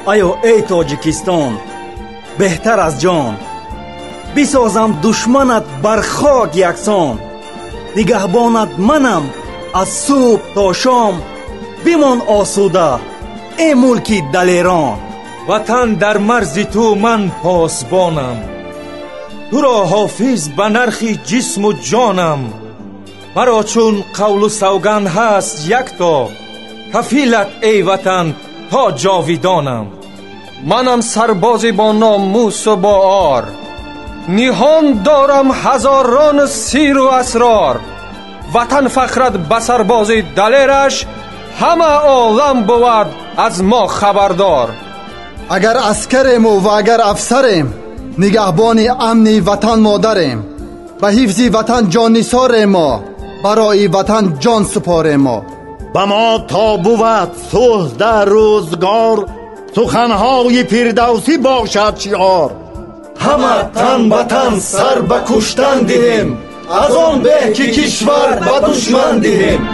آیا ای تاجیکستان بهتر از جان بسازم دشمنت بر خاک یکسان نگهبانت منم از صبح تا شام بمان آسوده ای ملکی دلیران وطن در مرز تو من پاسبانم تو را حافظ به نرخی جسم و جانم مرا چون قول و سوگند هست یک تا کفیلت ای وطن تا جاویدانم منم سربازی با ناموس و با آر نهان دارم هزاران سیر و اسرار وطن فخرت به سربازی دلیرش همه عالم بود از ما خبردار اگر عسکریم و اگر افسریم نگهبان امنی وطن مادریم به حفظ وطن جان نثاریم ما برای وطن جان سپاریم ما به ما تا بود صلح در روزگار سخنهای فردوسی باشد شعار همه تن به تن سر به کشتن دهیم از آن به که کشور به دشمن دهیم